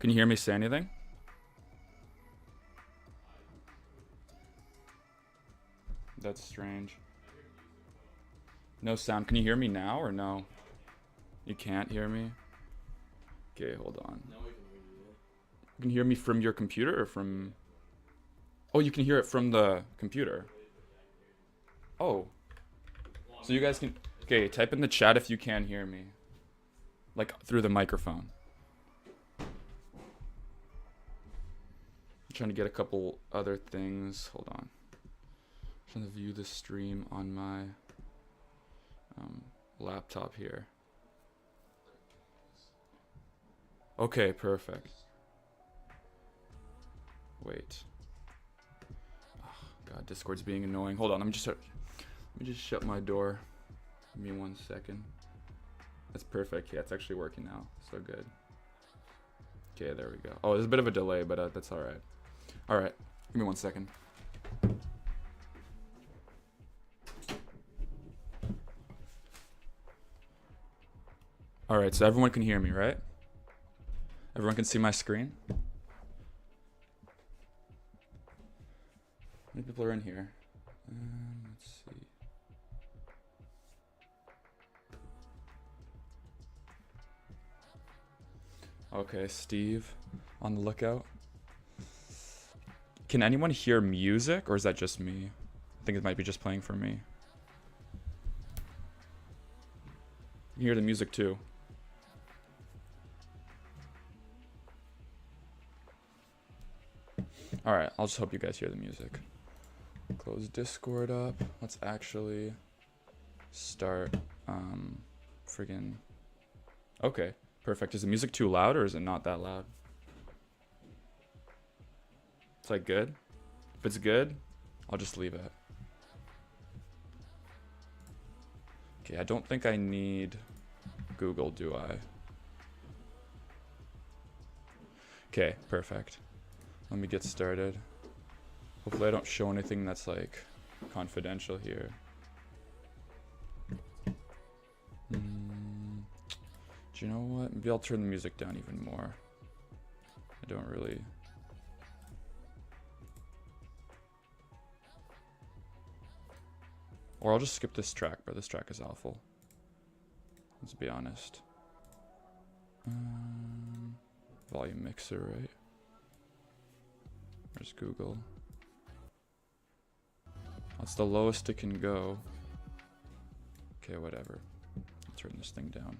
Can you hear me say anything? That's strange. No sound. Can you hear me now or no? You can't hear me? Okay, hold on. Now we can hear you. You can hear me from your computer or from... Oh, you can hear it from the computer. Oh. So you guys can... Okay, type in the chat if you can hear me. Like, through the microphone. I'm trying to get a couple other things. Hold on. I'm trying to view the stream on my laptop here. Okay, perfect. Wait. Oh, God, Discord's being annoying. Hold on, let me just shut my door. Give me 1 second. That's perfect. Yeah, it's actually working now. So good. Okay, there we go. Oh, there's a bit of a delay, but that's all right. All right, give me 1 second. All right, so everyone can hear me, right? Everyone can see my screen? How many people are in here? Let's see. Okay, Steve, on the lookout. Can anyone hear music, or is that just me? I think it might be just playing for me. You can hear the music too. Alright, I'll just hope you guys hear the music. Close Discord up. Let's actually start friggin'... Okay, perfect. Is the music too loud or is it not that loud? It's like good? If it's good, I'll just leave it. Okay, I don't think I need Google, do I? Okay, perfect. Let me get started. Hopefully I don't show anything that's like confidential here. Do you know what? Maybe I'll turn the music down even more. I don't really... Or I'll just skip this track, but this track is awful. Let's be honest. Volume mixer, right? There's Google. That's the lowest it can go. Okay, whatever. I'll turn this thing down.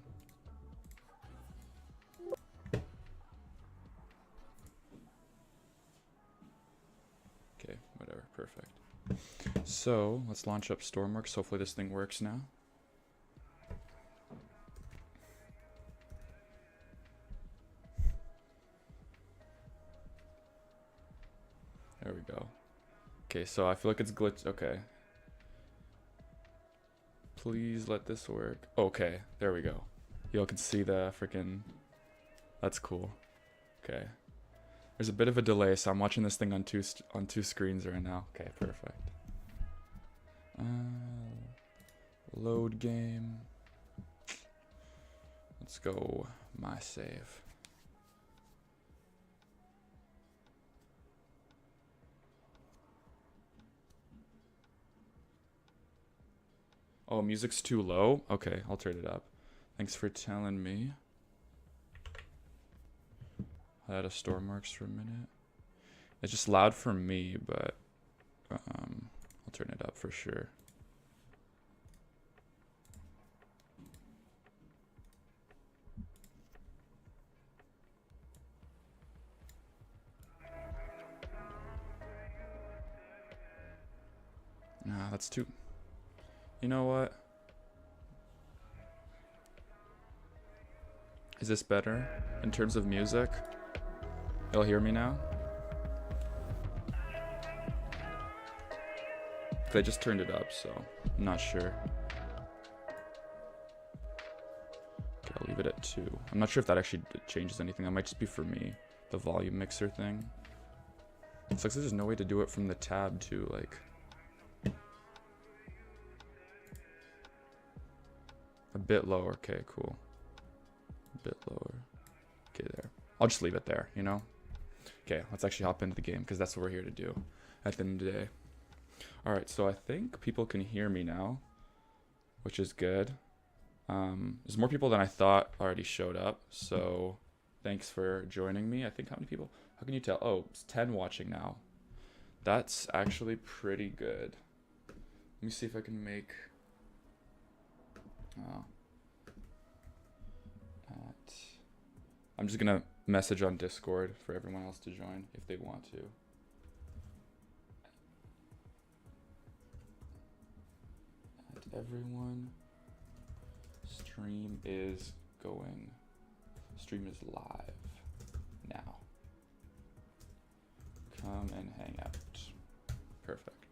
Okay, whatever, perfect. So, let's launch up Stormworks. Hopefully this thing works now. There we go. Okay, so I feel like it's glitched. Okay. Please let this work. Okay, there we go. Y'all can see the freaking... That's cool. Okay. There's a bit of a delay, so I'm watching this thing on two screens right now. Okay, perfect. Load game. Let's go my save. Oh, music's too low? Okay, I'll turn it up. Thanks for telling me. I had a Stormworks for a minute. It's just loud for me, but I'll turn it up for sure. Nah, that's too... You know what? Is this better in terms of music? Y'all hear me now? I just turned it up, so I'm not sure. Okay, I'll leave it at 2. I'm not sure if that actually changes anything. That might just be for me, the volume mixer thing. It's like there's no way to do it from the tab too, like... A bit lower, okay, cool. A bit lower. Okay, there. I'll just leave it there, you know? Okay, let's actually hop into the game because that's what we're here to do at the end of the day. All right, so I think people can hear me now, which is good. There's more people than I thought already showed up, so thanks for joining me. I think how many people? How can you tell? Oh, it's 10 watching now. That's actually pretty good. Let me see if I can make... I'm just gonna message on Discord for everyone else to join if they want to. And everyone, stream is going. Stream is live now. Come and hang out. Perfect.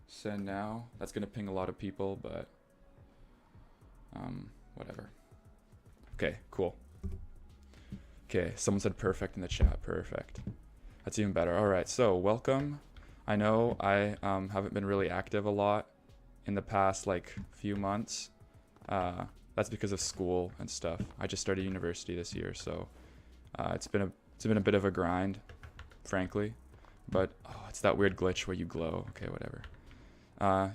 Send now. That's gonna ping a lot of people, but whatever. Okay, cool. Okay, someone said perfect in the chat. Perfect. That's even better. All right, so welcome. I know I haven't been really active a lot in the past like few months. That's because of school and stuff. I just started university this year, so it's been a bit of a grind, frankly. But it's that weird glitch where you glow. Okay, whatever.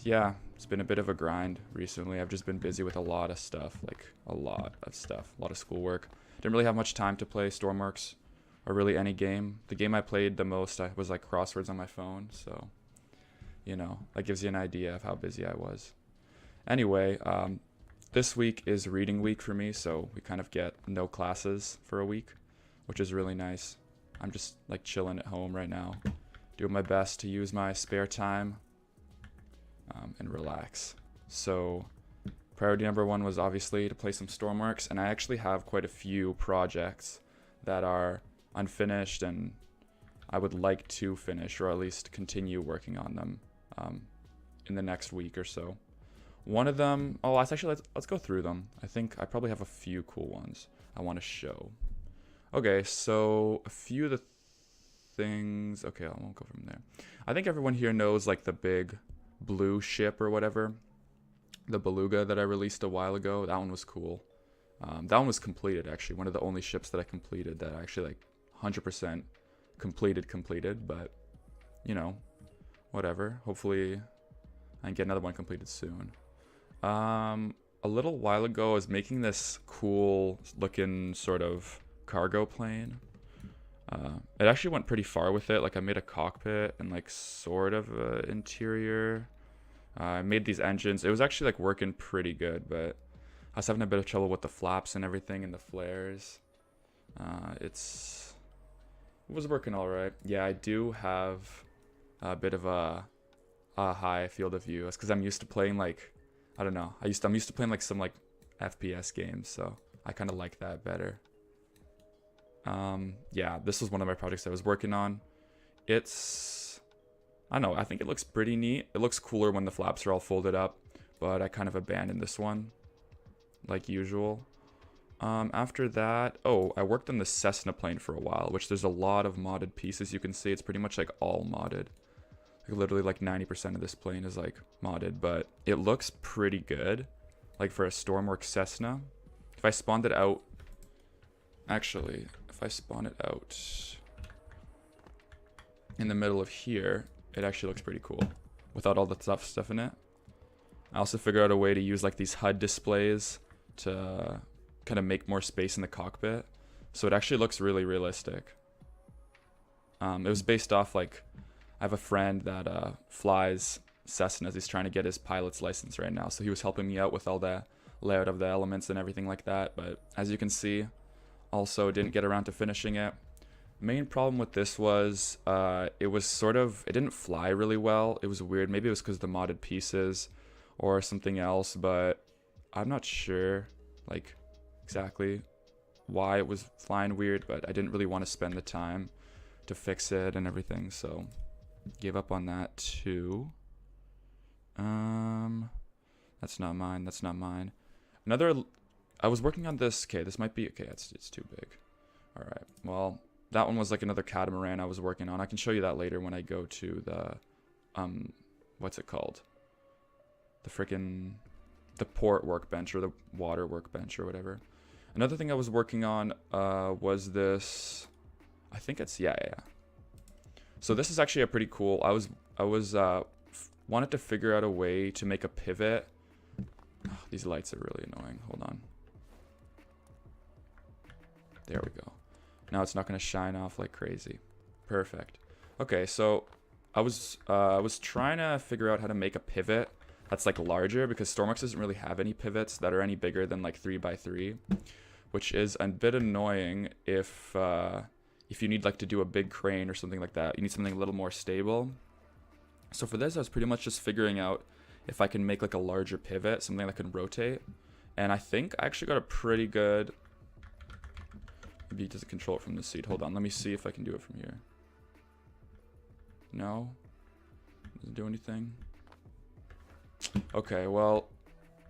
Yeah, it's been a bit of a grind recently. I've just been busy with a lot of stuff, a lot of schoolwork. Didn't really have much time to play Stormworks or really any game. The game I played the most was like crosswords on my phone, so you know, that gives you an idea of how busy I was. Anyway, this week is reading week for me, so we kind of get no classes for a week, which is really nice. I'm just like chilling at home right now, doing my best to use my spare time and relax. So priority number one was obviously to play some Stormworks, and I actually have quite a few projects that are unfinished and I would like to finish, or at least continue working on them in the next week or so. One of them, let's go through them. I think I probably have a few cool ones I want to show. Okay, so a few of the things, okay, I won't go from there. I think everyone here knows like the big blue ship or whatever, the Beluga that I released a while ago. That one was cool. That one was completed, actually. One of the only ships that I completed that I actually like 100% completed, but you know, whatever. Hopefully I can get another one completed soon. A little while ago I was making this cool looking sort of cargo plane. It actually went pretty far with it. Like I made a cockpit and like sort of interior. I made these engines. It was actually like working pretty good, but I was having a bit of trouble with the flaps and everything and the flares. It was working all right. Yeah, I do have a bit of a high field of view. That's because I'm used to playing like, I don't know. I'm used to playing like some like FPS games, so I kind of like that better. Yeah, this was one of my projects I was working on. I don't know, I think it looks pretty neat. It looks cooler when the flaps are all folded up, but I kind of abandoned this one, like usual. After that, I worked on the Cessna plane for a while, which there's a lot of modded pieces. You can see it's pretty much like all modded. Like literally like 90% of this plane is like modded, but it looks pretty good. Like for a Stormworks Cessna. If I spawned it out, actually, if I spawn it out in the middle of here, it actually looks pretty cool without all the tough stuff in it. I also figured out a way to use like these HUD displays to kind of make more space in the cockpit, so it actually looks really realistic. It was based off like, I have a friend that flies Cessnas. He's trying to get his pilot's license right now, so he was helping me out with all the layout of the elements and everything like that. But as you can see, also didn't get around to finishing it. Main problem with this was it didn't fly really well. It was weird. Maybe it was because of the modded pieces or something else, but I'm not sure like exactly why it was flying weird, but I didn't really want to spend the time to fix it and everything, so gave up on that too. That's not mine. I was working on this. Okay, this might be okay. It's too big. All right, well, that one was like another catamaran I was working on. I can show you that later when I go to the what's it called, the port workbench or the water workbench or whatever. Another thing I was working on was this I think it's, yeah. So this is actually a pretty cool, I was wanted to figure out a way to make a pivot. Oh, these lights are really annoying. Hold on. There we go. Now it's not going to shine off like crazy. Perfect. Okay, so I was trying to figure out how to make a pivot that's like larger, because Stormworks doesn't really have any pivots that are any bigger than like 3x3, which is a bit annoying if you need like to do a big crane or something like that. You need something a little more stable. So for this, I was pretty much just figuring out if I can make like a larger pivot, something that can rotate. And I think I actually got a pretty good... Maybe it doesn't control it from the seat. Hold on, let me see if I can do it from here. No? Doesn't do anything? Okay, well,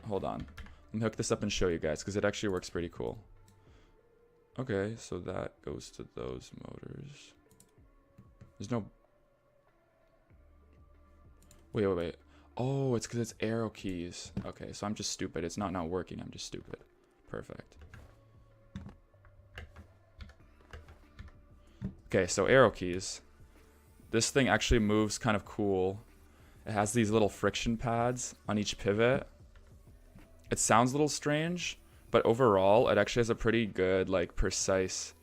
hold on. Let me hook this up and show you guys, because it actually works pretty cool. Okay, so that goes to those motors. There's no... Wait. Oh, it's because it's arrow keys. Okay, so I'm just stupid. It's not working. I'm just stupid. Perfect. Okay, so arrow keys. This thing actually moves kind of cool. It has these little friction pads on each pivot. It sounds a little strange, but overall, it actually has a pretty good, like, precise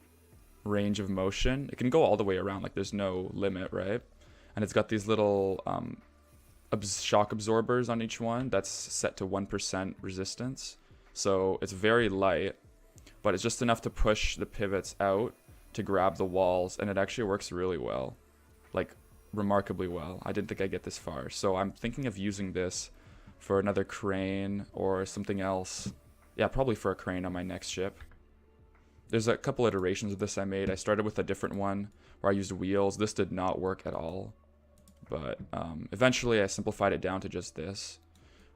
range of motion. It can go all the way around, like, there's no limit, right? And it's got these little shock absorbers on each one that's set to 1% resistance. So it's very light, but it's just enough to push the pivots out to grab the walls, and it actually works really well. Like, remarkably well. I didn't think I'd get this far. So I'm thinking of using this for another crane or something else. Yeah, probably for a crane on my next ship. There's a couple iterations of this I made. I started with a different one where I used wheels. This did not work at all. But eventually I simplified it down to just this,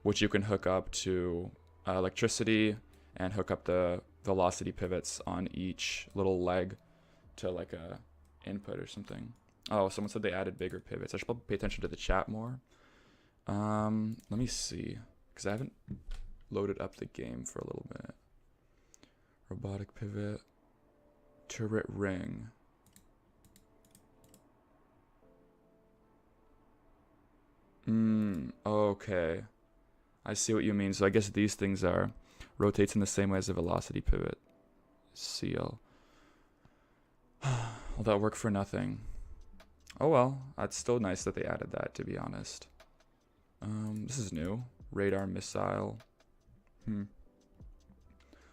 which you can hook up to electricity and hook up the velocity pivots on each little leg to like a input or something. Oh, someone said they added bigger pivots. I should probably pay attention to the chat more. Let me see, because I haven't loaded up the game for a little bit. Robotic pivot, turret ring. Okay. I see what you mean. So I guess these things are rotates in the same way as a velocity pivot. Seal. Will that work for nothing? Oh well, that's still nice that they added that, to be honest. This is new. Radar missile.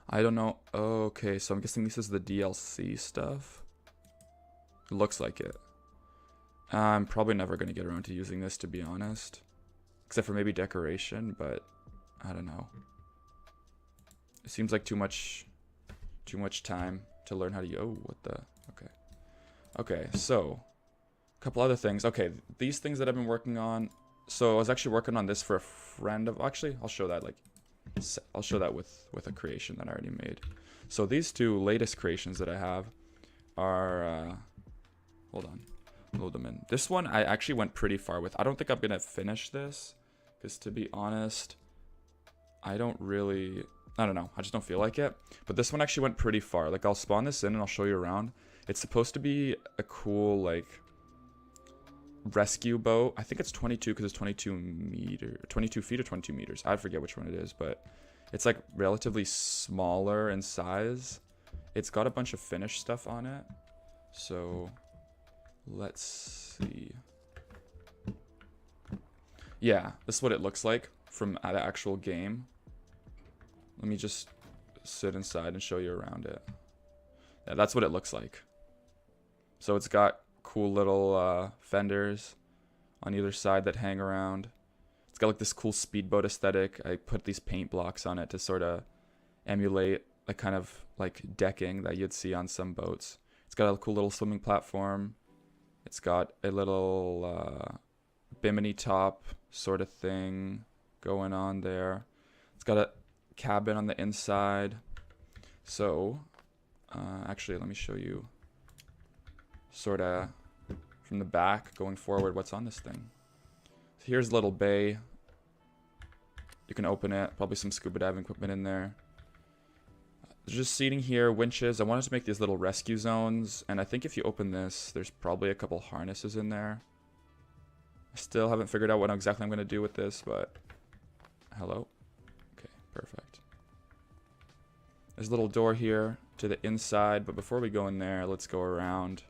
I don't know. Okay, so I'm guessing this is the DLC stuff. It looks like it. I'm probably never going to get around to using this, to be honest. Except for maybe decoration, but I don't know. It seems like too much time to learn how to... Oh, what the... Okay. Okay, so... a couple other things. Okay, these things that I've been working on... So I was actually working on this for a friend of... Actually, I'll show that, like... I'll show that with a creation that I already made. So these two latest creations that I have are... hold on. Load them in. This one I actually went pretty far with. I don't think I'm going to finish this. Because to be honest... I don't know. I just don't feel like it. But this one actually went pretty far. Like, I'll spawn this in and I'll show you around. It's supposed to be a cool, like... rescue boat. I think it's 22 because it's 22 feet or 22 meters. I forget which one it is, but it's like relatively smaller in size. It's got a bunch of finished stuff on it. So let's see. Yeah, this is what it looks like from the actual game. Let me just sit inside and show you around it. Yeah, that's what it looks like. So it's got cool little fenders on either side that hang around. It's got like this cool speedboat aesthetic. I put these paint blocks on it to sort of emulate a kind of like decking that you'd see on some boats. It's got a cool little swimming platform. It's got a little bimini top sort of thing going on there. It's got a cabin on the inside. So actually, let me show you sort of from the back going forward what's on this thing. So here's a little bay. You can open it, probably some scuba diving equipment in there. There's just seating here, winches. I wanted to make these little rescue zones, and I think if you open this, there's probably a couple harnesses in there. I still haven't figured out what exactly I'm going to do with this, but... Hello? Okay, perfect. There's a little door here to the inside, but before we go in there, let's go around.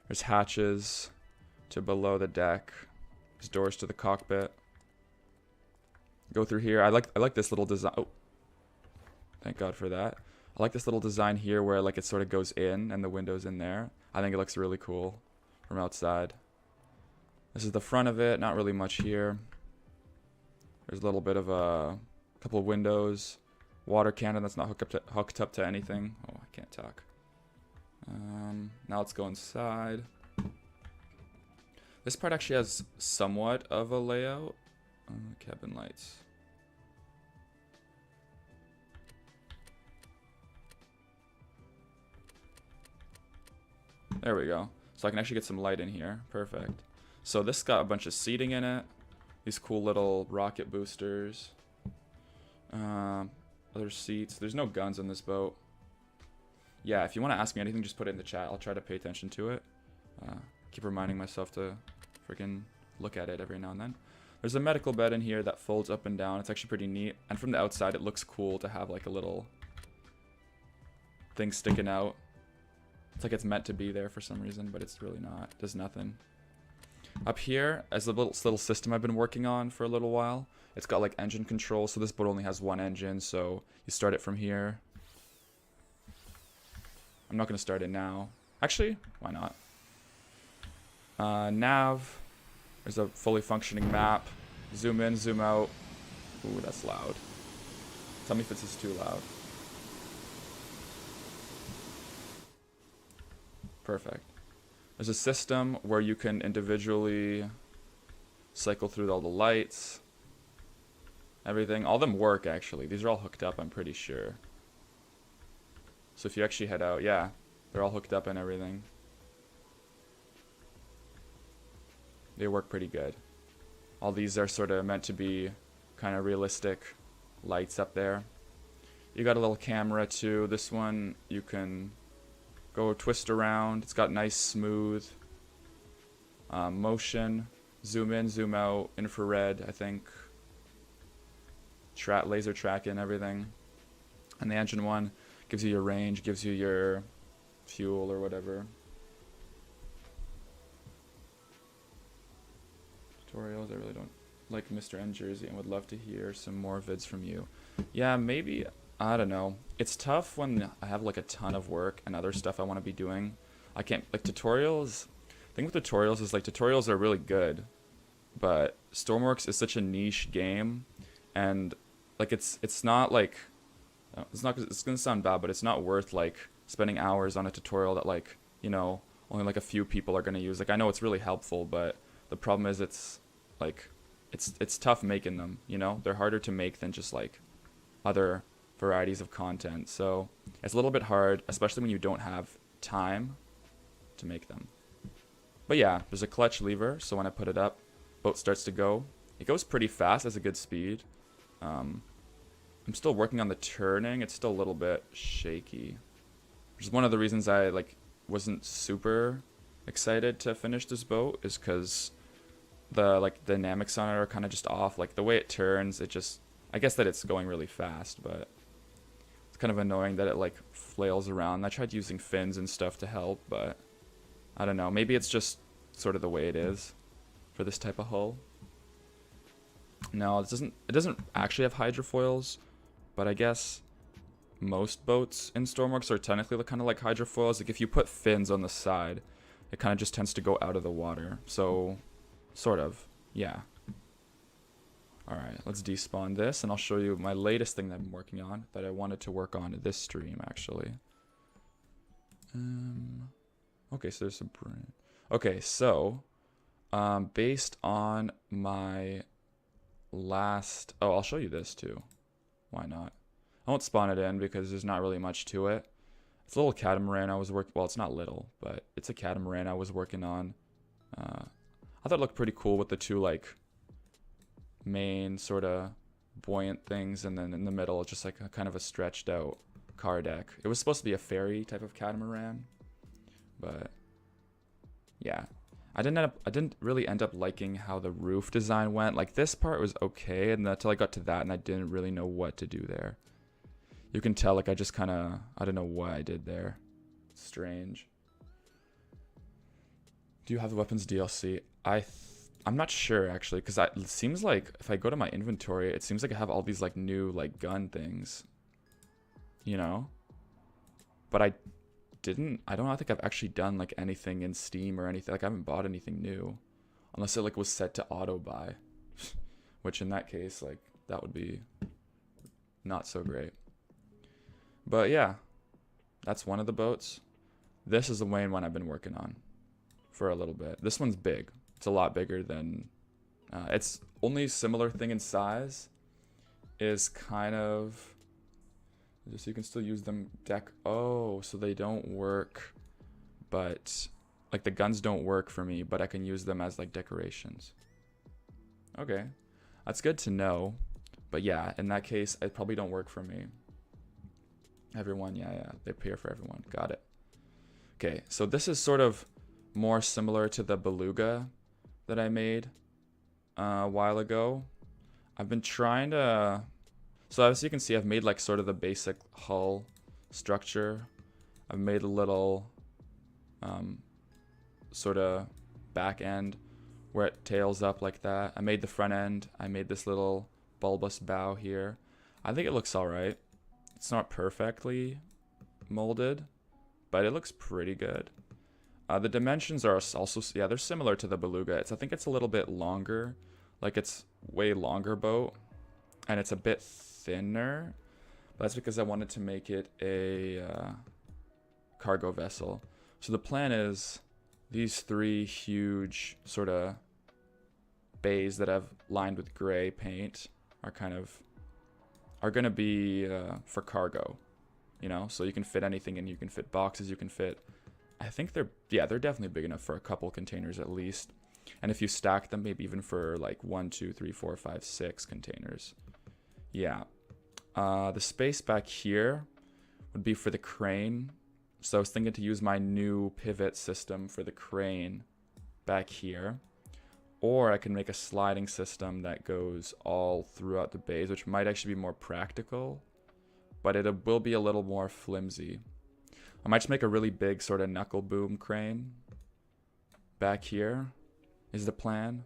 There's hatches to below the deck. There's doors to the cockpit. Go through here. I like this little design. Oh, thank God for that. I like this little design here where like it sort of goes in and the window's in there. I think it looks really cool from outside. This is the front of it. Not really much here. There's a little bit of a couple of windows. Water cannon that's not hooked up to anything. Oh, I can't talk. Now let's go inside. This part actually has somewhat of a layout. Cabin lights. There we go. So I can actually get some light in here. Perfect. So this got a bunch of seating in it. These cool little rocket boosters. Other seats. There's no guns on this boat. Yeah, if you want to ask me anything, just put it in the chat. I'll try to pay attention to it. Keep reminding myself to freaking look at it every now and then. There's a medical bed in here that folds up and down. It's actually pretty neat. And from the outside, it looks cool to have like a little thing sticking out. It's like it's meant to be there for some reason, but it's really not. It does nothing. Up here, as a little system I've been working on for a little while, it's got like engine control. So this boat only has one engine, so you start it from here. I'm not going to start it now. Actually, why not? Nav. There's a fully functioning map. Zoom in, zoom out. Ooh, that's loud. Tell me if this is too loud. Perfect. There's a system where you can individually cycle through all the lights. Everything. All of them work, actually. These are all hooked up, I'm pretty sure. So if you actually head out, yeah, they're all hooked up and everything. They work pretty good. All these are sort of meant to be kind of realistic lights up there. You got a little camera too. This one you can go twist around. It's got nice smooth motion. Zoom in, zoom out, infrared, I think. Laser tracking, everything. And the engine one gives you your range, gives you your fuel or whatever. Tutorials, I really don't like Mr. N Jersey and would love to hear some more vids from you. Yeah, maybe, I don't know. It's tough when I have like a ton of work and other stuff I want to be doing. I can't, like tutorials, the thing with tutorials is like tutorials are really good, but Stormworks is such a niche game, and like it's not like, it's gonna sound bad, but it's not worth like spending hours on a tutorial that like, you know, only like a few people are gonna use. Like I know it's really helpful, but the problem is it's like, it's tough making them, you know? They're harder to make than just like other varieties of content. So it's a little bit hard, especially when you don't have time to make them. But yeah, there's a clutch lever, so when I put it up, boat starts to go. It goes pretty fast, has a good speed. I'm still working on the turning. It's still a little bit shaky, which is one of the reasons I like wasn't super excited to finish this boat, is because the like dynamics on it are kind of just off. Like the way it turns, it just, I guess that it's going really fast, but it's kind of annoying that it like flails around. I tried using fins and stuff to help, but I don't know. Maybe it's just sort of the way it is for this type of hull. No, it doesn't actually have hydrofoils, but I guess most boats in Stormworks are technically kind of like hydrofoils. Like if you put fins on the side, it kind of just tends to go out of the water. So, sort of, yeah. Alright, let's despawn this, and I'll show you my latest thing that I'm working on, that I wanted to work on this stream, actually. Okay, so there's a brand. Okay, so, based on my last... Oh, I'll show you this, too. Why not? I won't spawn it in, because there's not really much to it. It's a little catamaran I was working... Well, it's not little, but it's a catamaran I was working on. I thought it looked pretty cool with the two, like, main sort of buoyant things, and then in the middle, it's just like a kind of a stretched out car deck. It was supposed to be a ferry type of catamaran, but yeah. I didn't really end up liking how the roof design went. Like, this part was okay, and until I got to that, and I didn't really know what to do there. You can tell, like, I just kind of, I don't know what I did there. Strange. Do you have the weapons DLC? I'm not sure, actually, because it seems like if I go to my inventory, it seems like I have all these, like, new, like, gun things. You know? But I don't think I've actually done, like, anything in Steam or anything. Like, I haven't bought anything new. Unless it, like, was set to auto-buy. Which, in that case, like, that would be not so great. But, yeah. That's one of the boats. This is the main one I've been working on for a little bit. This one's big. It's a lot bigger than... it's only similar thing in size. Is kind of... Just so you can still use them deck. Oh, so they don't work, but like the guns don't work for me, but I can use them as like decorations. Okay, that's good to know. But yeah, in that case, it probably don't work for me. Everyone, yeah, they appear for everyone. Got it. Okay, so this is sort of more similar to the beluga that I made a while ago. I've been trying to... So as you can see, I've made like sort of the basic hull structure. I've made a little sort of back end where it tails up like that. I made the front end. I made this little bulbous bow here. I think it looks all right. It's not perfectly molded, but it looks pretty good. The dimensions are also, yeah, they're similar to the beluga. I think it's a little bit longer. Like, it's way longer boat, and it's a bit thinner, but that's because I wanted to make it a cargo vessel. So the plan is these three huge sort of bays that I've lined with gray paint are going to be for cargo, you know, so you can fit anything in. You can fit boxes, you can fit, I think they're definitely big enough for a couple containers at least. And if you stack them, maybe even for like 1, 2, 3, 4, 5, 6 containers. Yeah. The space back here would be for the crane. So I was thinking to use my new pivot system for the crane back here. Or I can make a sliding system that goes all throughout the bays, which might actually be more practical. But it will be a little more flimsy. I might just make a really big sort of knuckle boom crane back here is the plan.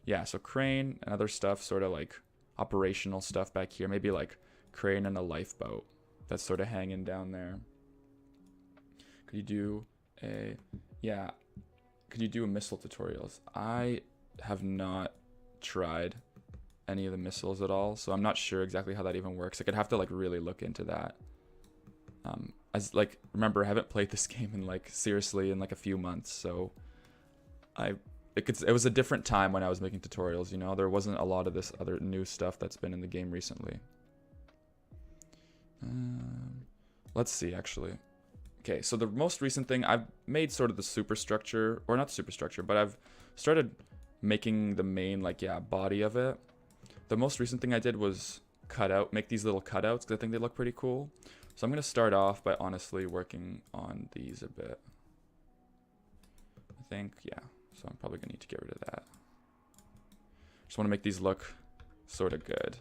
Yeah, so crane and other stuff, sort of like operational stuff back here. Maybe like crane and a lifeboat that's sort of hanging down there. Could you do a... Yeah. Could you do a missile tutorials? I have not tried any of the missiles at all, so I'm not sure exactly how that even works. I could have to like really look into that. As like, remember, I haven't played this game in like seriously in like a few months, so it was a different time when I was making tutorials, you know? There wasn't a lot of this other new stuff that's been in the game recently. Let's see, actually. Okay, so the most recent thing, I've made sort of the superstructure, or not superstructure, but I've started making the main, like, yeah, body of it. The most recent thing I did was make these little cutouts, because I think they look pretty cool. So I'm going to start off by honestly working on these a bit. I think, yeah. So I'm probably going to need to get rid of that. Just want to make these look sort of good.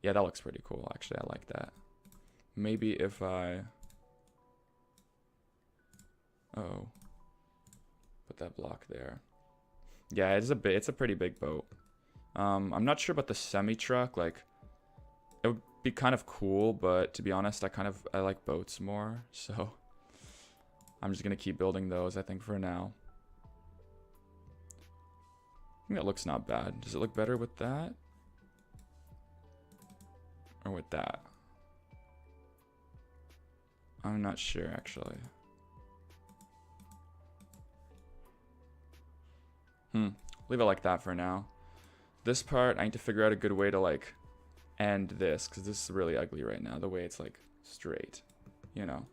Yeah, that looks pretty cool, actually. I like that. Maybe if I... Oh. Put that block there. Yeah, it's a pretty big boat. I'm not sure about the semi-truck. Like, it would be kind of cool, but to be honest, I like boats more, so... I'm just going to keep building those, I think, for now. I think that looks not bad. Does it look better with that? Or with that? I'm not sure, actually. Leave it like that for now. This part, I need to figure out a good way to, like, end this, because this is really ugly right now, the way it's, like, straight, you know?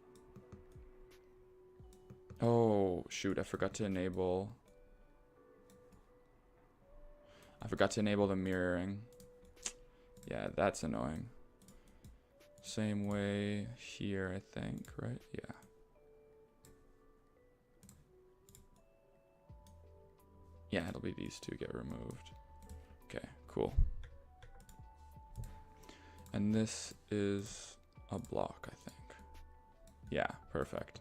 Oh, shoot, I forgot to enable the mirroring. Yeah, that's annoying. Same way here, I think, right? Yeah. Yeah, it'll be these two get removed. Okay, cool. And this is a block, I think. Yeah, perfect.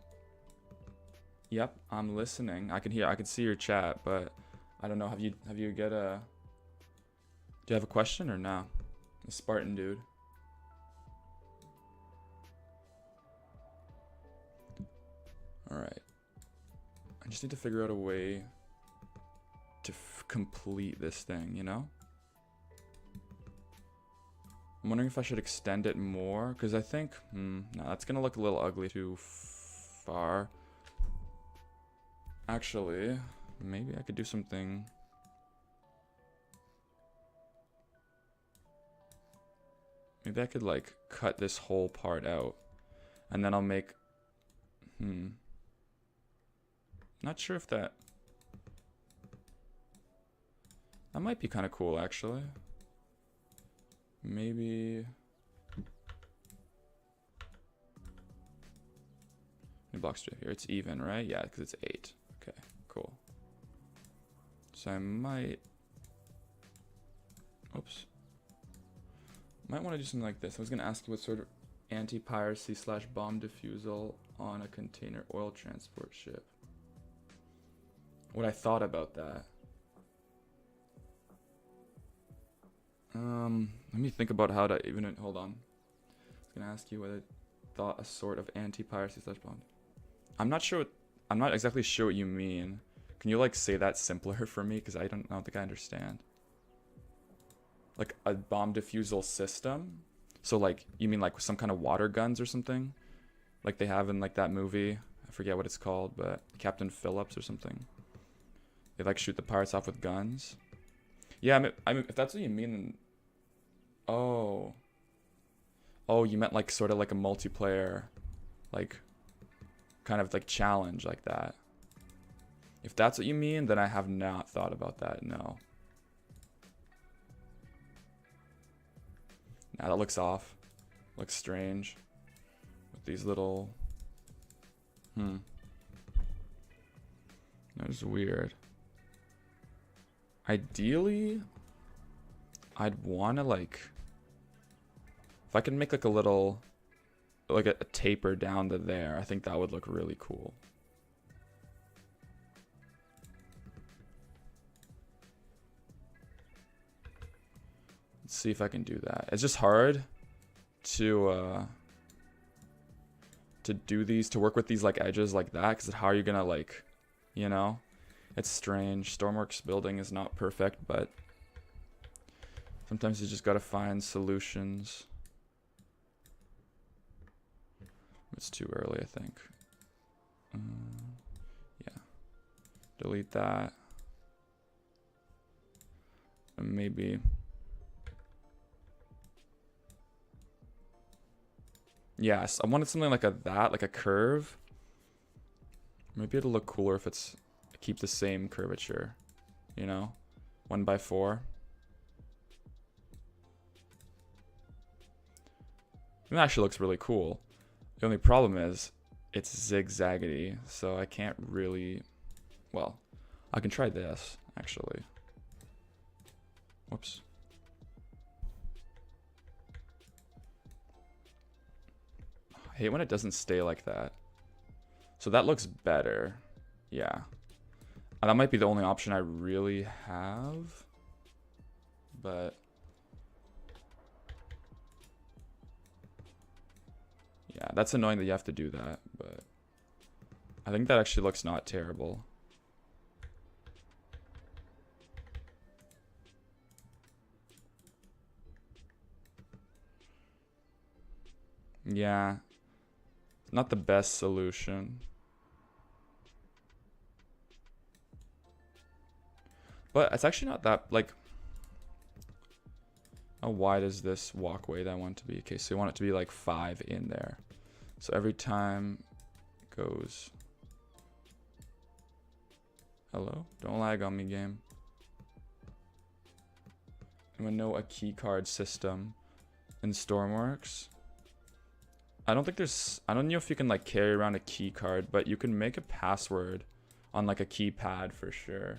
Yep, I'm listening. I can see your chat, but I don't know. Do you have a question or no? The Spartan dude. All right. I just need to figure out a way to complete this thing, you know? I'm wondering if I should extend it more, because I think, no, that's gonna look a little ugly too far. Actually, maybe I could do something. Maybe I could like cut this whole part out, and then I'll make, not sure if that might be kind of cool actually. Maybe. How many blocks do you have here? It's even, right? Yeah, because it's 8. Okay, cool. So I might. Oops. Might want to do something like this. I was going to ask you what sort of anti-piracy / bomb defusal on a container oil transport ship. What I thought about that. Let me think about how to even, hold on. I was going to ask you what I thought a sort of anti-piracy / bomb. I'm not exactly sure what you mean. Can you like say that simpler for me? Because I don't think I understand. Like a bomb defusal system? So like, you mean like some kind of water guns or something? Like they have in like that movie. I forget what it's called, but Captain Phillips or something. They like shoot the pirates off with guns. Yeah, I mean if that's what you mean, then... Oh, you meant like sort of like a multiplayer, like kind of like challenge like that. If that's what you mean, then I have not thought about that, no. Nah, that looks off. Looks strange. With these little... That is weird. Ideally, I'd want to like... If I can make like a little... Like a taper down to there, I think that would look really cool. Let's see if I can do that. It's just hard to do these, to work with these like edges like that, because how are you gonna like, you know? It's strange. Stormworks building is not perfect, but sometimes you just gotta find solutions. It's too early, I think. Yeah. Delete that. And maybe... Yes, I wanted something like that, like a curve. Maybe it'll look cooler if it's... Keep the same curvature, you know? 1x4. It actually looks really cool. The only problem is it's zigzaggedy, so I can't really... Well, I can try this, actually. Whoops. I hate when it doesn't stay like that. So that looks better. Yeah. And that might be the only option I really have. But... Yeah, that's annoying that you have to do that, but I think that actually looks not terrible. Yeah, not the best solution. But it's actually not that, like, how wide is this walkway that I want it to be? Okay, so you want it to be like 5 in there. So every time it goes... Hello? Don't lag on me, game. Anyone know a key card system in Stormworks? I don't think there's, I don't know if you can like carry around a key card, but you can make a password on like a keypad for sure.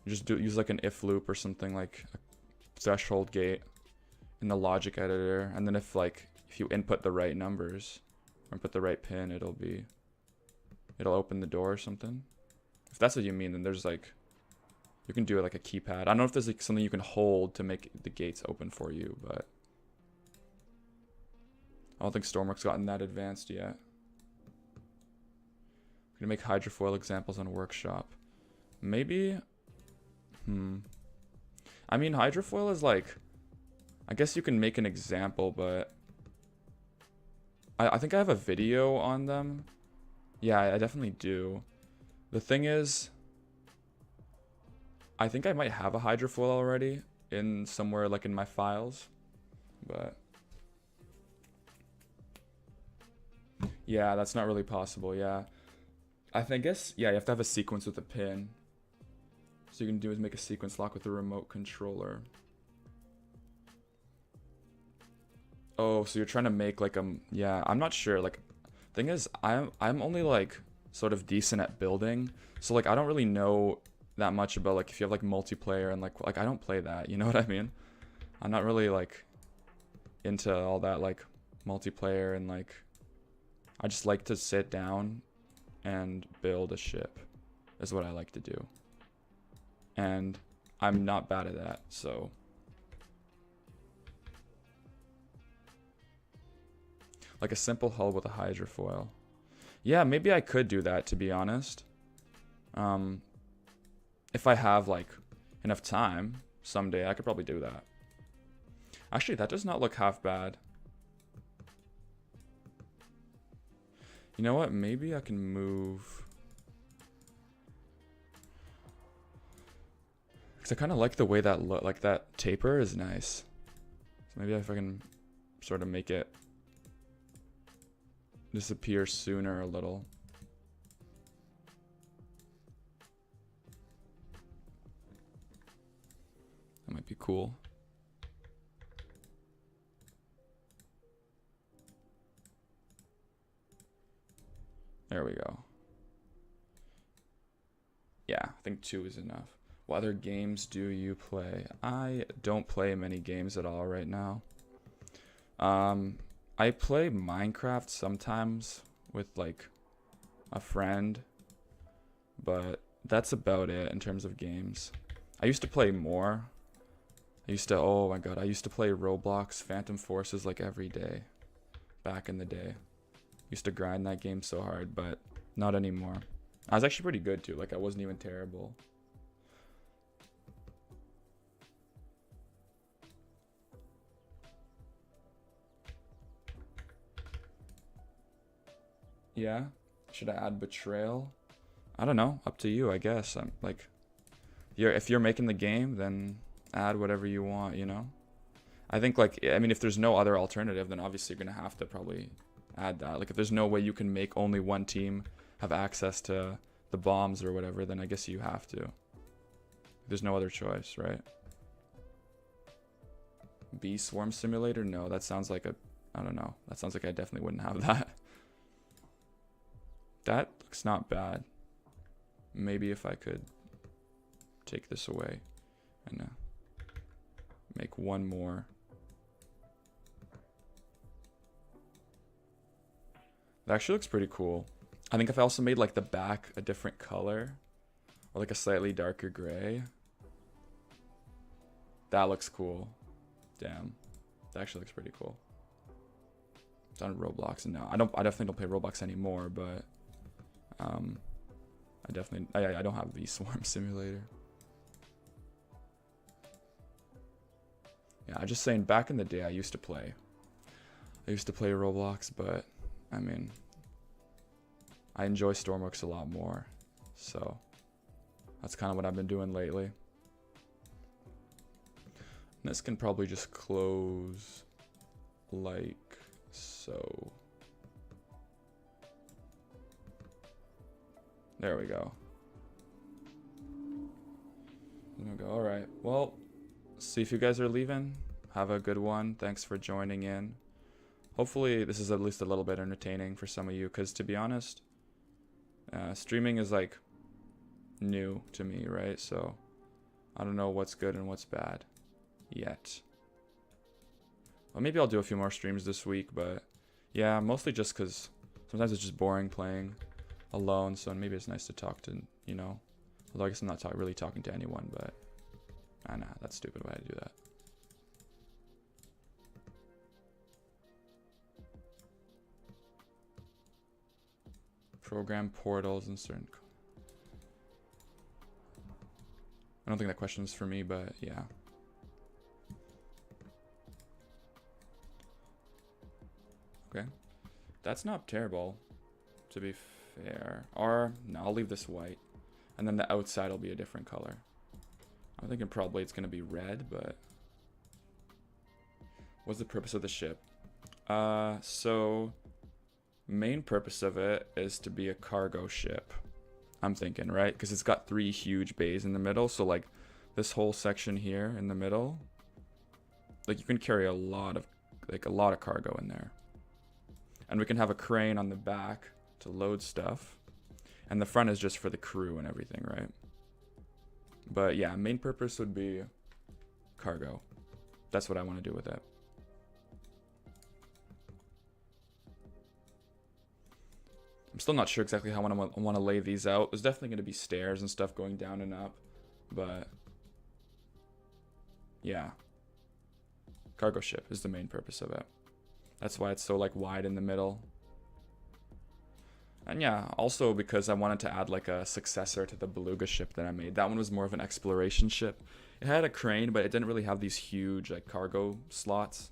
You just use like an if loop or something, like a threshold gate in the logic editor, and then if you input the right numbers or input the right pin, it'll open the door or something. If that's what you mean, then there's like, you can do it like a keypad. I don't know if there's like something you can hold to make the gates open for you, but I don't think Stormworks gotten that advanced yet. I'm gonna make hydrofoil examples on workshop. Maybe, I mean, hydrofoil is like, I guess you can make an example, but I think I have a video on them. Yeah, I definitely do. The thing is, I think I might have a hydrofoil already in somewhere like in my files, but yeah, that's not really possible. Yeah, guess yeah, you have to have a sequence with a pin. So you can do is make a sequence lock with a remote controller. Oh, so you're trying to make like yeah, I'm not sure. Like, thing is, I'm only like sort of decent at building, so like I don't really know that much about like if you have like multiplayer and like I don't play that, you know what I mean? I'm not really like into all that like multiplayer, and like I just like to sit down and build a ship is what I like to do. And I'm not bad at that, so like a simple hull with a hydrofoil. Yeah, maybe I could do that, to be honest. If I have like enough time someday, I could probably do that. Actually, that does not look half bad. You know what? Maybe I can move. Because I kind of like the way that look, like that taper is nice. So maybe if I can sort of make it disappear sooner a little. That might be cool. There we go. Yeah, I think 2 is enough. What other games do you play? I don't play many games at all right now. I play Minecraft sometimes with like a friend, but that's about it in terms of games. I used to play more. Oh my god, I used to play Roblox, Phantom Forces like every day back in the day. Used to grind that game so hard, but not anymore. I was actually pretty good too, like I wasn't even terrible. Yeah, should I add betrayal? I don't know, up to you, I guess. I'm like, if you're making the game, then add whatever you want, you know? I think like, I mean, if there's no other alternative, then obviously you're gonna have to probably add that. Like if there's no way you can make only one team have access to the bombs or whatever, then I guess you have to. There's no other choice, right? Bee Swarm Simulator? No, that sounds like I don't know. That sounds like I definitely wouldn't have that. That looks not bad. Maybe if I could take this away and make one more. That actually looks pretty cool. I think if I also made like the back a different color or like a slightly darker gray, that looks cool. Damn, that actually looks pretty cool. It's on Roblox, and now I definitely don't play Roblox anymore, but I don't have the Swarm Simulator. Yeah, I'm just saying, back in the day I used to play Roblox, but I mean, I enjoy Stormworks a lot more, so that's kind of what I've been doing lately. And this can probably just close like so. There we go. There we go. All right. right. Well, see if you guys are leaving. Have a good one. Thanks for joining in. Hopefully this is at least a little bit entertaining for some of you, because to be honest, streaming is like new to me, right? So I don't know what's good and what's bad yet. Well, maybe I'll do a few more streams this week, but yeah, mostly just because sometimes it's just boring playing alone, so maybe it's nice to talk to, you know, although I guess I'm not really talking to anyone, but nah, that's stupid why I do that. Program portals and certain... I don't think that question's for me, but yeah. Okay. That's not terrible, to be fair. Or, no, I'll leave this white. And then the outside will be a different color. I'm thinking probably it's going to be red, but... What's the purpose of the ship? So... Main purpose of it is to be a cargo ship, I'm thinking, right? Because it's got 3 huge bays in the middle, so like this whole section here in the middle, like you can carry a lot of cargo in there. And we can have a crane on the back to load stuff, and the front is just for the crew and everything, right? But yeah, main purpose would be cargo. That's what I want to do with it. I'm still not sure exactly how I want to lay these out. There's definitely going to be stairs and stuff going down and up, but yeah. Cargo ship is the main purpose of it. That's why it's so like wide in the middle. And yeah, also because I wanted to add like a successor to the Beluga ship that I made. That one was more of an exploration ship. It had a crane, but it didn't really have these huge like cargo slots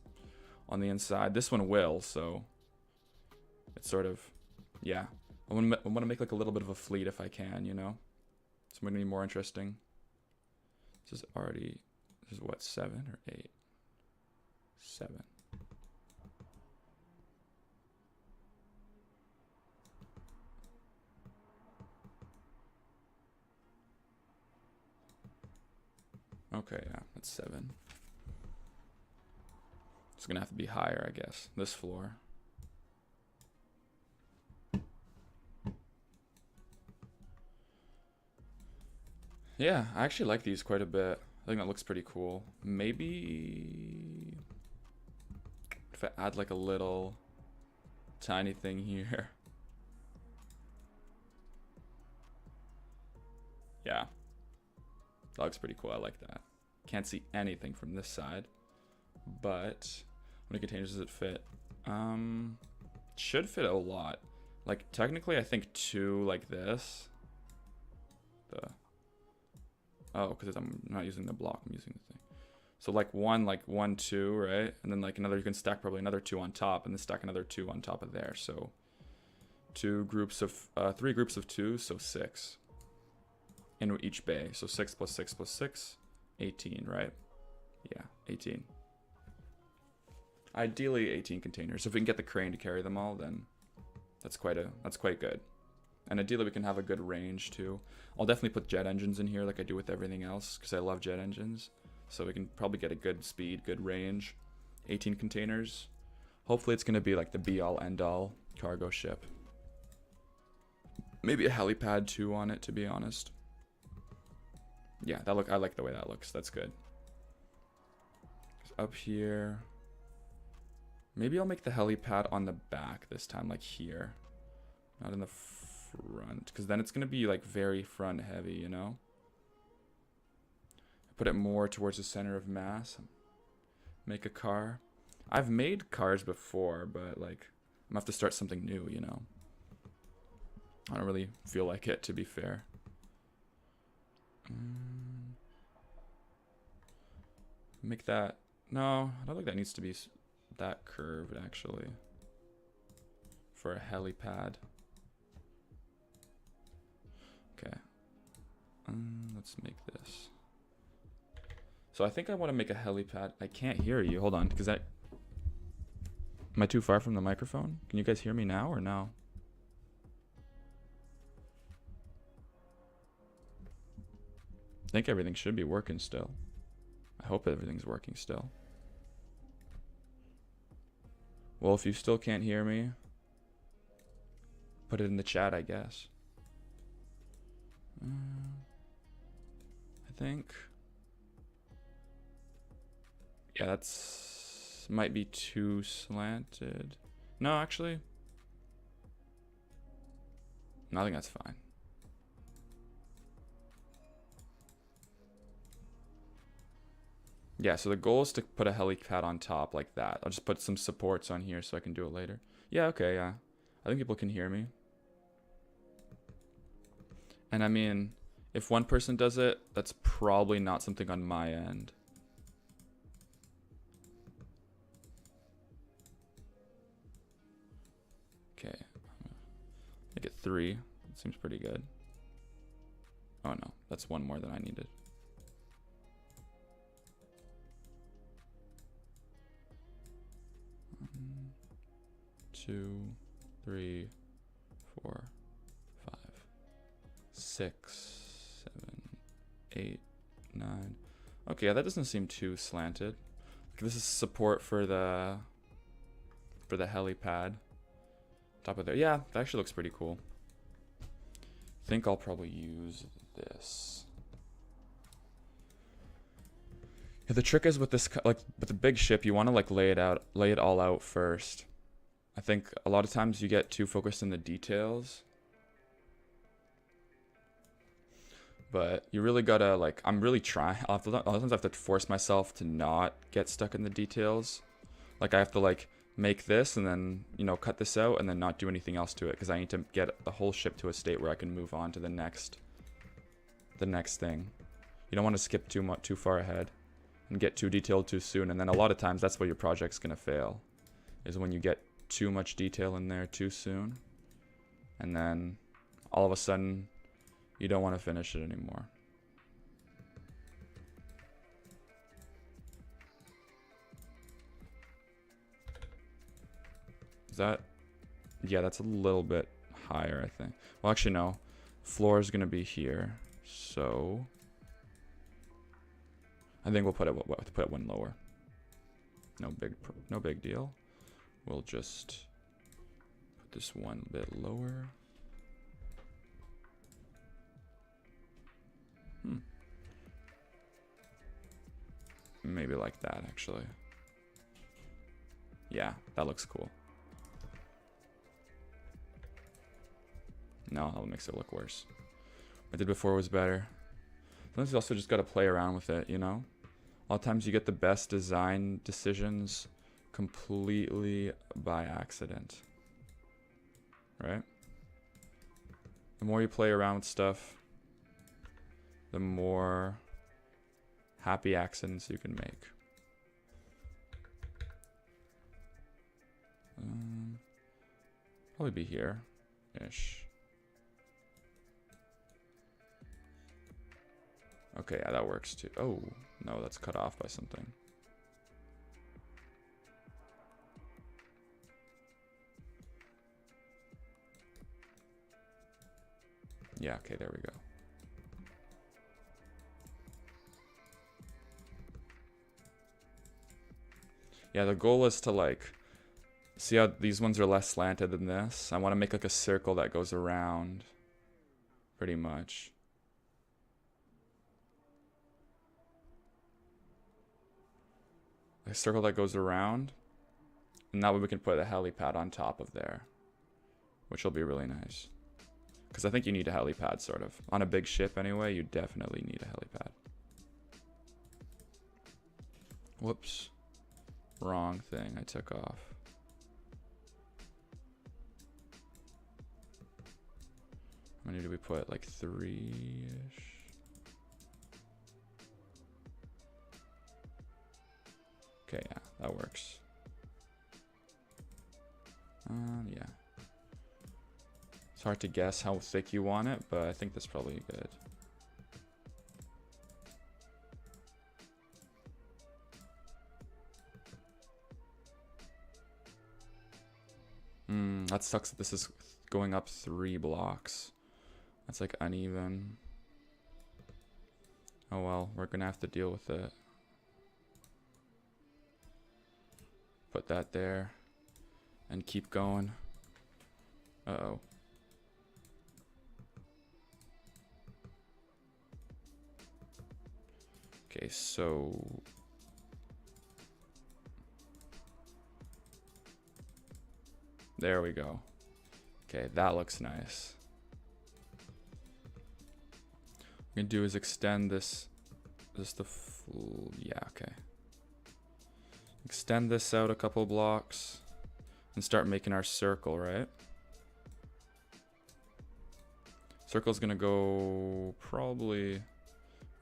on the inside. This one will, so it's sort of... Yeah, I want to make like a little bit of a fleet if I can, you know? It's going to be more interesting. This is what, 7 or 8? 7. Okay, yeah, that's 7. It's going to have to be higher, I guess, this floor. Yeah, I actually like these quite a bit. I think that looks pretty cool. Maybe if I add like a little tiny thing here. Yeah, that looks pretty cool. I like that. Can't see anything from this side, but how many containers does it fit? Should fit a lot. Like technically, I think 2 like this. Oh, because I'm not using the block, I'm using the thing. So like 1, 2, right? And then like another, you can stack probably another 2 on top, and then stack another 2 on top of there. So 3 groups of 2, so 6 in each bay. So 6 plus 6 plus 6, 18, right? Yeah, 18. Ideally 18 containers. If we can get the crane to carry them all, then that's quite good. And ideally we can have a good range too. I'll definitely put jet engines in here like I do with everything else, because I love jet engines. So we can probably get a good speed, good range. 18 containers. Hopefully it's going to be like the be-all, end-all cargo ship. Maybe a helipad too on it, to be honest. Yeah, I like the way that looks. That's good. Up here. Maybe I'll make the helipad on the back this time, like here. Not in the front, because then it's going to be like very front heavy, you know? Put it more towards the center of mass. Make a car. I've made cars before, but like I'm gonna have to start something new, you know? I don't really feel like it, to be fair. Make that... No, I don't think that needs to be that curved, actually. For a helipad. Okay. Let's make this. So I think I want to make a helipad. I can't hear you. Hold on, because am I too far from the microphone? Can you guys hear me now or no? I think everything should be working still. I hope everything's working still. Well, if you still can't hear me, put it in the chat, I guess. I think. Yeah, that's might be too slanted. No, actually. No, I think that's fine. Yeah, so the goal is to put a helipad on top like that. I'll just put some supports on here so I can do it later. Yeah, okay, yeah. I think people can hear me. And I mean, if one person does it, that's probably not something on my end. Okay. Make it 3. It seems pretty good. Oh no, that's one more than I needed. 2, 3, 4, 5, 6, 7, 8, 9. Okay, yeah, that doesn't seem too slanted. This is support for the helipad. Top of there. Yeah, that actually looks pretty cool. I think I'll probably use this. Yeah, the trick is with this, like with the big ship, you want to like lay it all out first. I think a lot of times you get too focused in the details. But you really gotta, like, I'm really trying. A lot of times I have to force myself to not get stuck in the details. Like, I have to, like, make this and then, you know, cut this out and then not do anything else to it. Because I need to get the whole ship to a state where I can move on to the next thing. You don't want to skip too far ahead and get too detailed too soon. And then a lot of times that's where your project's going to fail. Is when you get too much detail in there too soon. And then all of a sudden you don't want to finish it anymore. Is that? Yeah, that's a little bit higher, I think. Well, actually, no. Floor is going to be here. So I think we'll put it one lower. No big deal. We'll just put this one bit lower. Maybe like that, actually. Yeah, that looks cool. No, that makes it look worse. What I did before was better. Sometimes you also just gotta play around with it, you know? A lot of times you get the best design decisions completely by accident. Right? The more you play around with stuff, the more happy accidents you can make. Probably be here-ish. Okay, yeah, that works too. Oh, no, that's cut off by something. Yeah, okay, there we go. Yeah, the goal is to, like, see how these ones are less slanted than this? I want to make like a circle that goes around, pretty much. A circle that goes around, and that way we can put a helipad on top of there, which will be really nice. Because I think you need a helipad, sort of. On a big ship anyway, you definitely need a helipad. Whoops. Wrong thing I took off. How many do we put? Like 3-ish? Okay, yeah, that works. Yeah. It's hard to guess how thick you want it, but I think that's probably good. That sucks that this is going up 3 blocks. That's like uneven. Oh well, we're gonna have to deal with it. Put that there. And keep going. Uh-oh. Okay, so... there we go. Okay, that looks nice. What we're gonna do is extend this. Yeah, okay. Extend this out a couple blocks and start making our circle, right? Circle's gonna go probably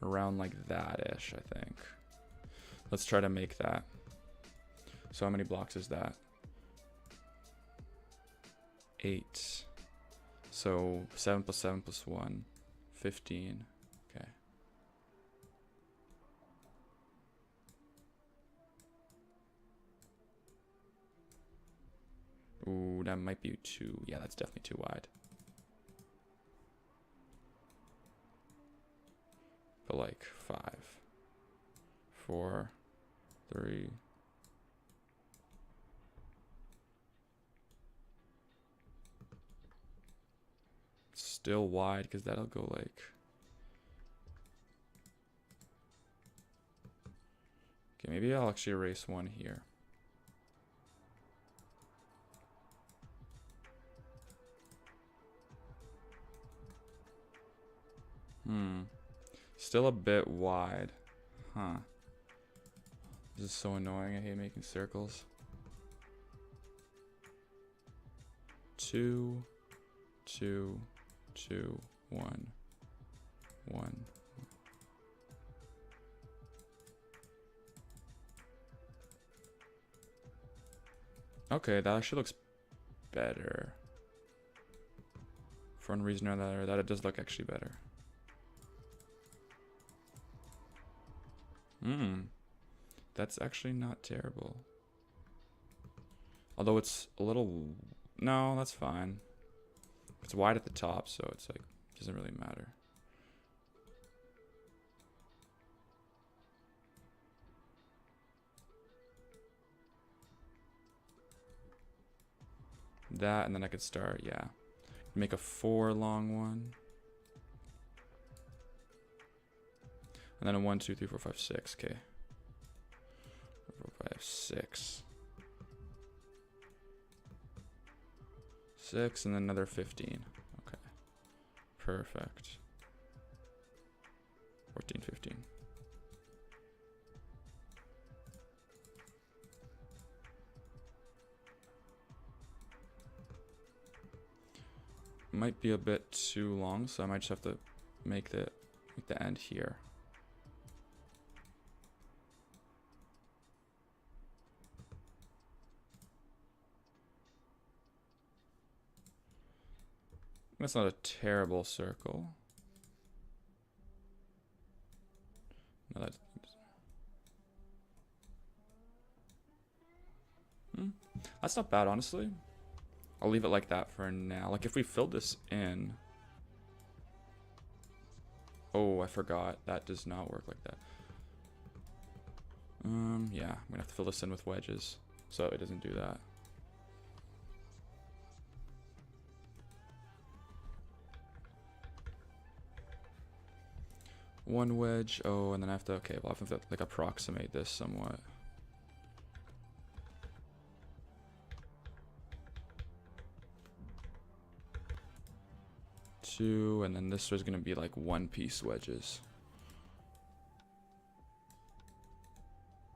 around like that-ish, I think. Let's try to make that. So how many blocks is that? 8. So 7 plus 7 plus 1, 15. Okay. Ooh, that might be too... yeah, that's definitely too wide. But like 5, 4, 3... still wide because that'll go like... okay, maybe I'll actually erase one here. Still a bit wide. Huh. This is so annoying. I hate making circles. 2, 2, 2, 1, 1. Okay, that actually looks better. For one reason or another, that it does look actually better. That's actually not terrible. Although it's a little... no, that's fine. It's wide at the top, so it's like, doesn't really matter. That, and then I could start, yeah. Make a 4 long one. And then a 1, 2, 3, 4, 5, 6, okay. 4, 5, 6. 6, and then another 15. Okay. Perfect. 14, 15. Might be a bit too long, so I might just have to make the end here. That's not a terrible circle. No, that's not bad, honestly. I'll leave it like that for now. Like if we filled this in... oh, I forgot. That does not work like that. Yeah, I'm gonna have to fill this in with wedges, so it doesn't do that. One wedge. Oh, and then I have to... okay, well I have to like approximate this somewhat. 2, and then this was gonna be like 1-piece wedges.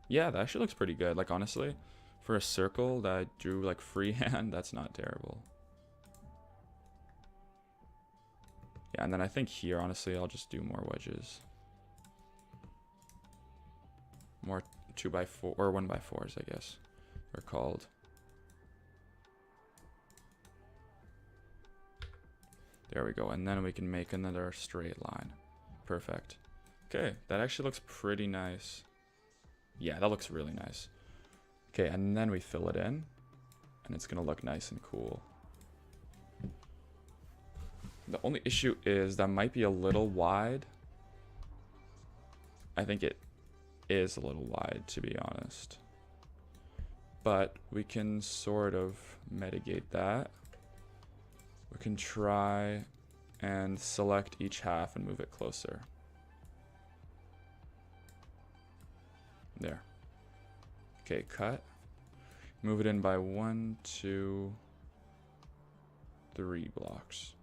Yeah, that actually looks pretty good. Like honestly, for a circle that I drew like freehand, that's not terrible. Yeah, and then I think here, honestly, I'll just do more wedges. More 2x4 or 1x4s, I guess they're called. There we go, and then we can make another straight line. Perfect. Okay, that actually looks pretty nice. Yeah, that looks really nice. Okay, and then we fill it in, and it's gonna look nice and cool. The only issue is that might be a little wide. I think it is a little wide, to be honest. But we can sort of mitigate that. We can try and select each half and move it closer. There. Okay, cut. Move it in by 1, 2, 3 blocks.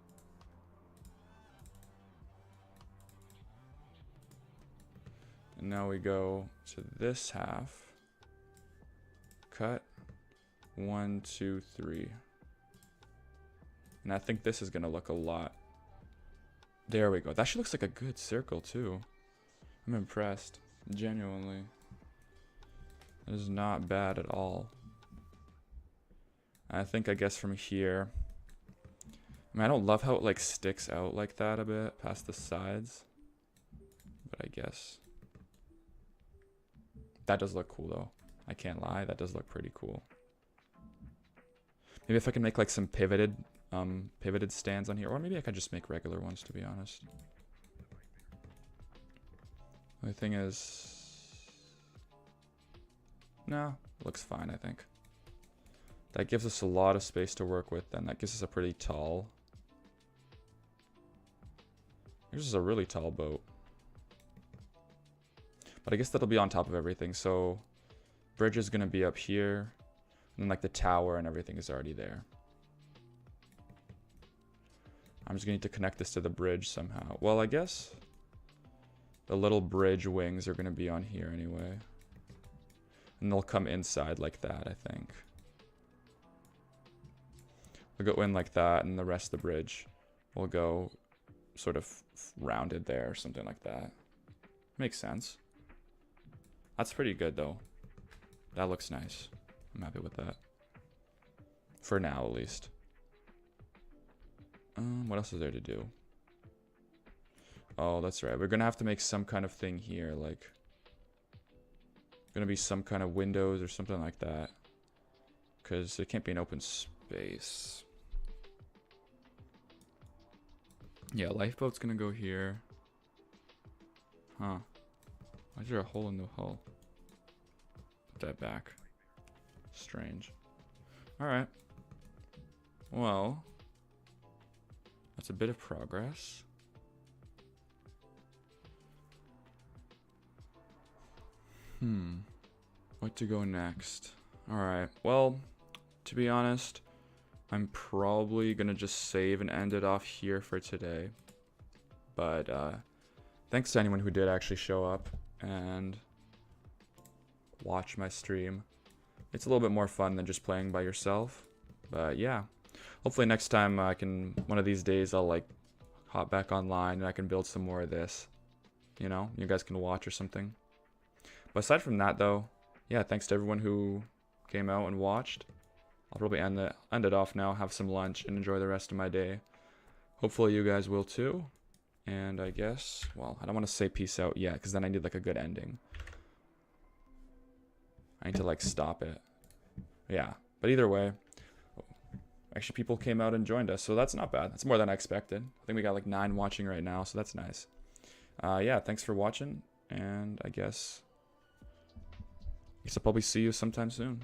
And now we go to this half. Cut. 1, 2, 3. And I think this is gonna look a lot. There we go. That actually looks like a good circle too. I'm impressed. Genuinely. It is not bad at all. I think, I guess from here, I mean, I don't love how it like sticks out like that a bit past the sides, but I guess that does look cool though. I can't lie, that does look pretty cool. Maybe if I can make like some pivoted stands on here, or maybe I could just make regular ones, to be honest. The thing is, no, it looks fine, I think. That gives us a lot of space to work with, then. That gives us a pretty tall. This is a really tall boat. But I guess that'll be on top of everything. So, bridge is going to be up here. And then, like, the tower and everything is already there. I'm just going to need to connect this to the bridge somehow. Well, I guess the little bridge wings are going to be on here anyway. And they'll come inside like that, I think. We'll go in like that, and the rest of the bridge will go sort of rounded there or something like that. Makes sense. That's pretty good, though. That looks nice. I'm happy with that. For now, at least. What else is there to do? Oh, that's right. We're going to have to make some kind of thing here, like... Going to be some kind of windows or something like that. Because it can't be an open space. Yeah, lifeboat's gonna go here. Huh. Why is there a hole in the hull? Put that back. Strange. Alright. Well. That's a bit of progress. What to go next? Alright. Well, to be honest, I'm probably gonna just save and end it off here for today. But thanks to anyone who did actually show up and watch my stream. It's a little bit more fun than just playing by yourself. But yeah, hopefully next time I can, one of these days I'll like hop back online and I can build some more of this. You know, you guys can watch or something. But aside from that though, yeah, thanks to everyone who came out and watched. I'll probably end it off now, have some lunch, and enjoy the rest of my day. Hopefully you guys will too. And I guess, well, I don't want to say peace out yet, because then I need like a good ending. I need to like stop it. Yeah, but either way, actually people came out and joined us, so that's not bad. That's more than I expected. I think we got like 9 watching right now, so that's nice. Yeah, thanks for watching, and I guess I'll probably see you sometime soon.